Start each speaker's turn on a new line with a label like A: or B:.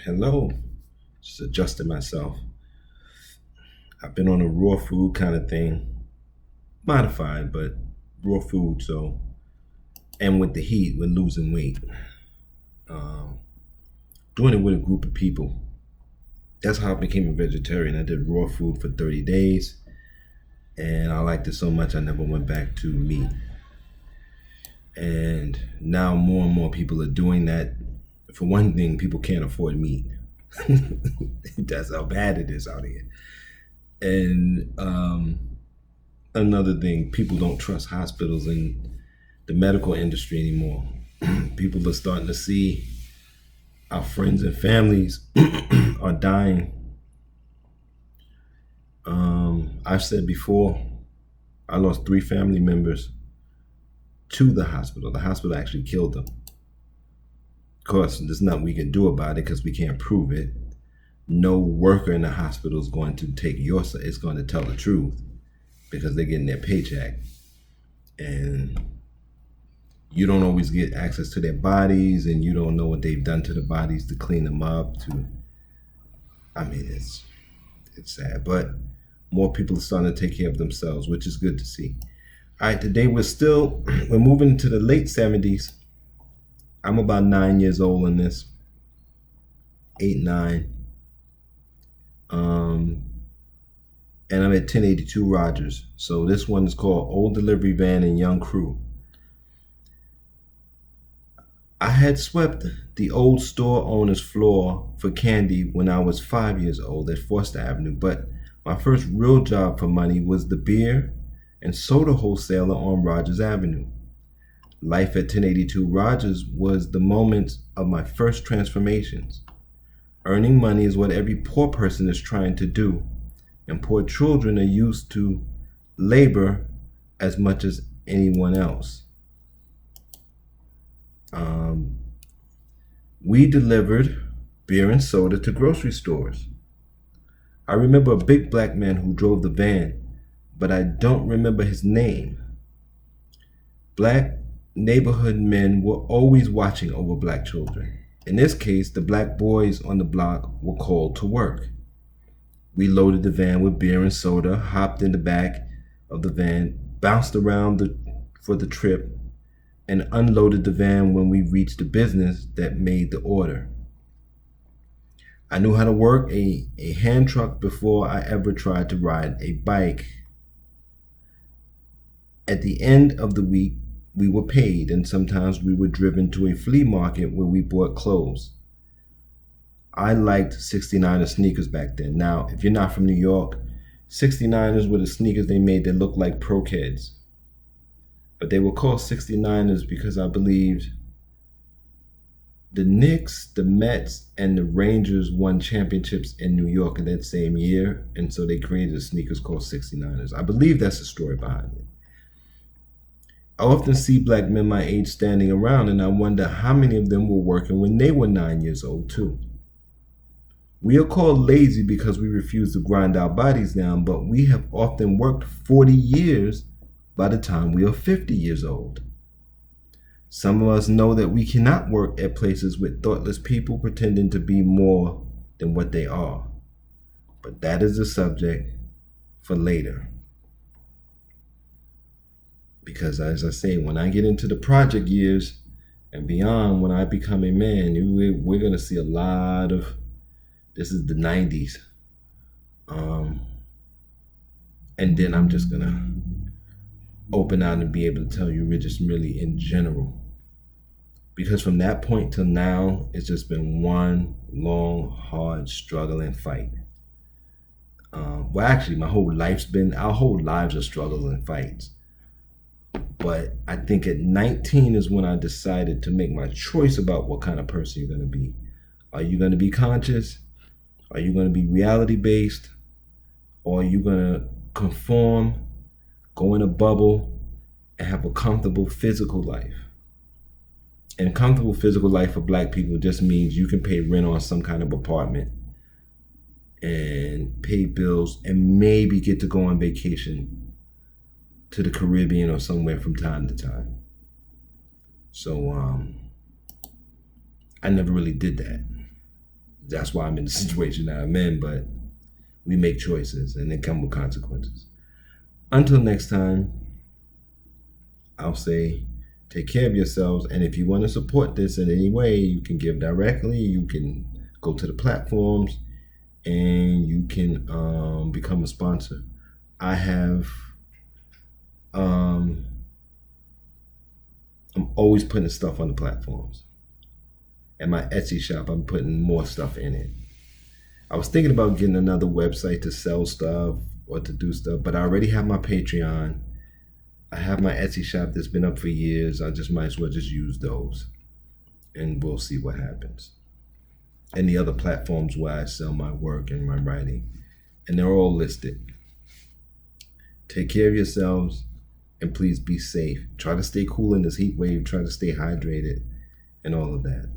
A: Hello. Just adjusting myself. I've been on a raw food kind of thing, modified, but raw food. So, and with the heat, we're losing weight. Um, Doing it with a group of people. That's how I became a vegetarian. I did raw food for 30 days, and I liked it so much I never went back to meat. And now more and more people are doing that. For one thing, people can't afford meat. That's how bad it is out here. And another thing, people don't trust hospitals and the medical industry anymore. People are starting to see our friends and families are dying. I've said before, I lost 3 family members to the hospital. The hospital actually killed them. Of course, there's nothing we can do about it because we can't prove it. No worker in the hospital is going to take your side. It's going to tell the truth because they're getting their paycheck. And you don't always get access to their bodies, and you don't know what they've done to the bodies to clean them up. It's sad, but more people are starting to take care of themselves, which is good to see. All right, today we're moving into the late 70s. I'm about 9 years old in this, 8, 9. And I'm at 1082 Rogers. So this one is called Old Delivery Van and Young Crew. I had swept the old store owner's floor for candy when I was 5 years old at Forster Avenue, but my first real job for money was the beer and soda wholesaler on Rogers Avenue. Life at 1082 Rogers was the moment of my first transformations. Earning money is what every poor person is trying to do, and poor children are used to labor as much as anyone else. We delivered beer and soda to grocery stores. I remember a big black man who drove the van, but I don't remember his name. Black neighborhood men were always watching over black children. In this case, the black boys on the block were called to work. We loaded the van with beer and soda, hopped in the back of the van, bounced around for the trip, and unloaded the van when we reached the business that made the order. I knew how to work a hand truck before I ever tried to ride a bike. At the end of the week, we were paid, and sometimes we were driven to a flea market where we bought clothes. I liked 69er sneakers back then. Now, if you're not from New York, 69ers were the sneakers they made that looked like Pro Kids. But they were called 69ers because I believed the Knicks, the Mets, and the Rangers won championships in New York in that same year, and so they created sneakers called 69ers. I believe that's the story behind it. I often see black men my age standing around, and I wonder how many of them were working when they were 9 years old too. We are called lazy because we refuse to grind our bodies down, but we have often worked 40 years by the time we are 50 years old. Some of us know that we cannot work at places with thoughtless people pretending to be more than what they are. But that is a subject for later. Because as I say, when I get into the project years and beyond, when I become a man, we're going to see a lot of, this is the 90s. And then I'm just going to open out and be able to tell you just really in general. Because from that point till now, it's just been one long, hard struggle and fight. Well, actually, our whole lives are struggles and fights. But I think at 19 is when I decided to make my choice about what kind of person you're going to be. Are you going to be conscious? Are you going to be reality-based? Or are you going to conform, go in a bubble, and have a comfortable physical life? And comfortable physical life for black people just means you can pay rent on some kind of apartment and pay bills and maybe get to go on vacation to the Caribbean or somewhere from time to time. So I never really did that. That's why I'm in the situation that I'm in, but we make choices and they come with consequences. Until next time, I'll say take care of yourselves. And if you want to support this in any way, you can give directly. You can go to the platforms and you can become a sponsor. I have, I'm always putting stuff on the platforms. And my Etsy shop, I'm putting more stuff in it. I was thinking about getting another website to sell stuff or to do stuff, but I already have my Patreon. I have my Etsy shop that's been up for years. I just might as well just use those and we'll see what happens. And the other platforms where I sell my work and my writing. And they're all listed. Take care of yourselves and please be safe. Try to stay cool in this heat wave. Try to stay hydrated and all of that.